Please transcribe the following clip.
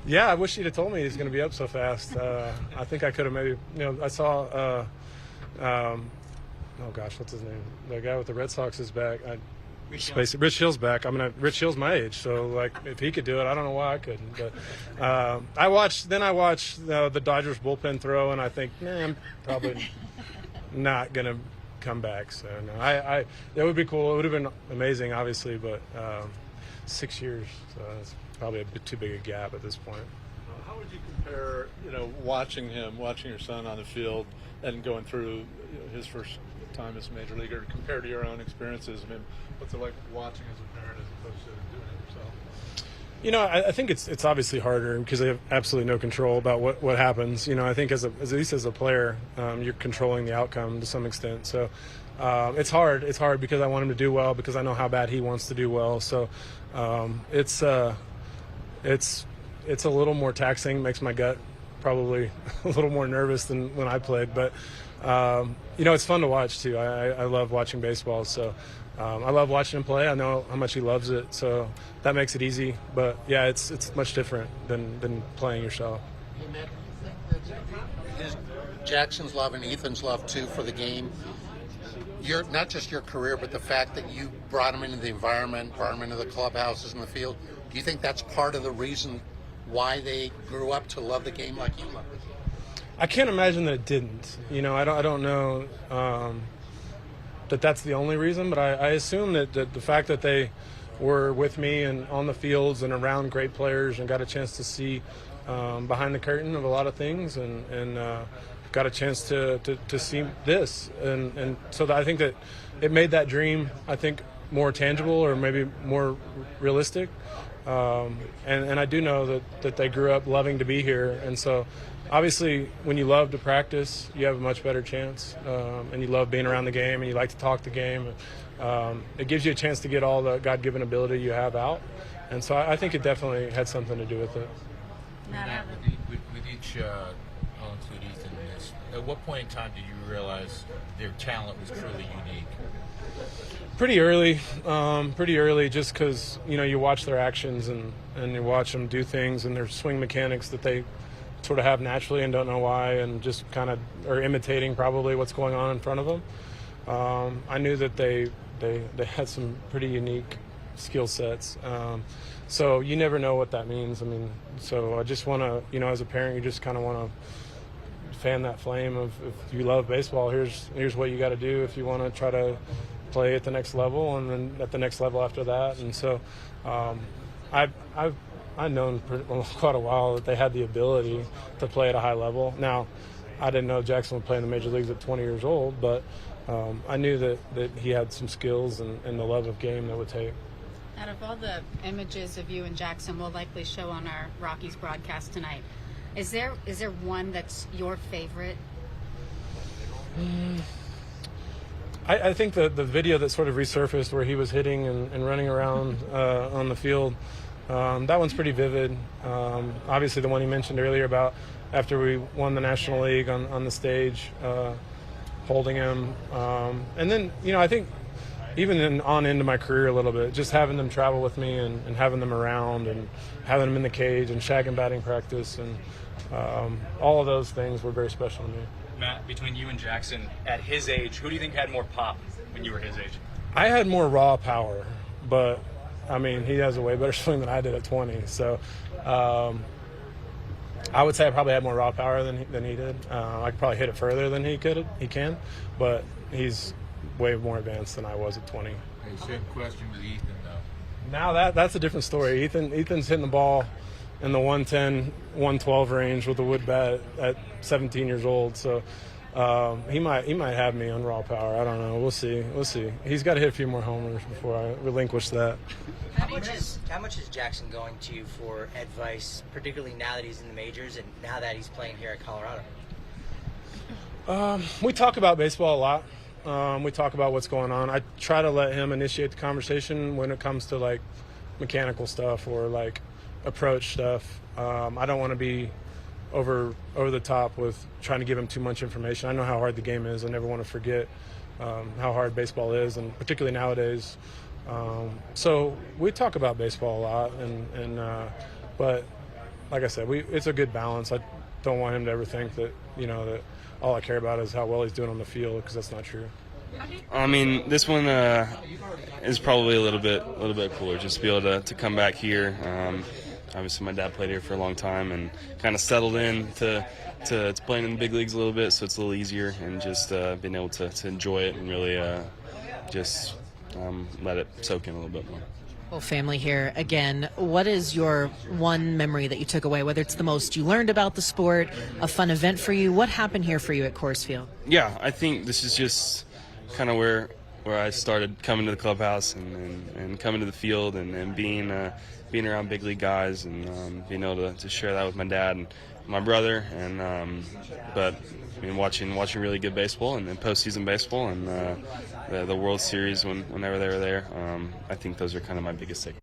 Yeah, I wish he'd have told me he's going to be up so fast. I think I could have maybe, I saw, oh gosh, what's his name? The guy with the Red Sox is back. Rich Hill's back. I mean, Rich Hill's my age, so like if he could do it, I don't know why I couldn't. But I watched the Dodgers bullpen throw, and I think, man, I'm probably not gonna come back. So no, that would be cool. It would have been amazing, obviously, but 6 years, so it's probably a bit too big a gap at this point. How would you compare, watching your son on the field and going through his first time as a major leaguer compared to your own experiences? I mean, what's it like watching as a parent as opposed to doing it yourself? I think it's obviously harder because they have absolutely no control about what happens. I think at least as a player, you're controlling the outcome to some extent. So it's hard. It's hard because I want him to do well, because I know how bad he wants to do well. So it's a little more taxing, makes my gut probably a little more nervous than when I played. But, it's fun to watch, too. I love watching baseball. So I love watching him play. I know how much he loves it. So that makes it easy. But, yeah, it's much different than playing yourself. Hey, Matt, do you think that Jackson's love and Ethan's love, too, for the game, not just your career, but the fact that you brought him into the environment of the clubhouses and the field, do you think that's part of the reason why they grew up to love the game like you love it? I can't imagine that it didn't. I don't know that's the only reason, but I assume that the fact that they were with me and on the fields and around great players and got a chance to see behind the curtain of a lot of things and got a chance to see this. And so I think that it made that dream, I think, more tangible or maybe more realistic. And I do know that they grew up loving to be here. And so obviously when you love to practice, you have a much better chance. And you love being around the game and you like to talk the game. It gives you a chance to get all the God-given ability you have out. And so I think it definitely had something to do with it. Matt, with each, I'll include Ethan in this, at what point in time did you realize their talent was truly unique? Pretty early, just because you watch their actions and you watch them do things and their swing mechanics that they sort of have naturally and don't know why, and just kind of are imitating probably what's going on in front of them. I knew that they had some pretty unique skill sets. So you never know what that means. I mean, so I just want to, as a parent, you just kind of want to fan that flame of, if you love baseball, here's what you got to do if you want to try to play at the next level and then at the next level after that. And so I've known for quite a while that they had the ability to play at a high level. Now, I didn't know Jackson would play in the major leagues at 20 years old, but I knew that he had some skills and the love of game that would take. Out of all the images of you and Jackson we'll likely show on our Rockies broadcast tonight, is there one that's your favorite? I think the video that sort of resurfaced where he was hitting and running around on the field, that one's pretty vivid. Obviously the one he mentioned earlier about after we won the National League on the stage, holding him. And then, I think even on into my career a little bit, just having them travel with me and having them around and having them in the cage and shag and batting practice and all of those things were very special to me. Matt, between you and Jackson, at his age, who do you think had more pop when you were his age? I had more raw power, but, I mean, he has a way better swing than I did at 20. So I would say I probably had more raw power than he did. I could probably hit it further than he can, but he's way more advanced than I was at 20. Hey, same question with Ethan, though. Now that's a different story. Ethan's hitting the ball in the 110, 112 range with a wood bat at 17 years old. So he might have me on raw power. I don't know. We'll see. He's got to hit a few more homers before I relinquish that. How much is Jackson going to you for advice, particularly now that he's in the majors and now that he's playing here at Colorado? We talk about baseball a lot. We talk about what's going on. I try to let him initiate the conversation when it comes to like mechanical stuff or like approach stuff. I don't want to be over the top with trying to give him too much information. I know how hard the game is. I never want to forget how hard baseball is, and particularly nowadays. So we talk about baseball a lot, but like I said, it's a good balance. I don't want him to ever think that that all I care about is how well he's doing on the field, because that's not true. I mean, this one is probably a little bit cooler, just to be able to come back here. Obviously, my dad played here for a long time and kind of settled in to playing in the big leagues a little bit, so it's a little easier, and just being able to enjoy it and really just let it soak in a little bit more. Whole family here again. What is your one memory that you took away, whether it's the most you learned about the sport, a fun event for you? What happened here for you at Coors Field? Yeah, I think this is just kind of where I started coming to the clubhouse and coming to the field and being around big league guys, and being able to share that with my dad and my brother, and but I mean, watching really good baseball and postseason baseball, and the World Series whenever they were there. I think those are kind of my biggest takeaways.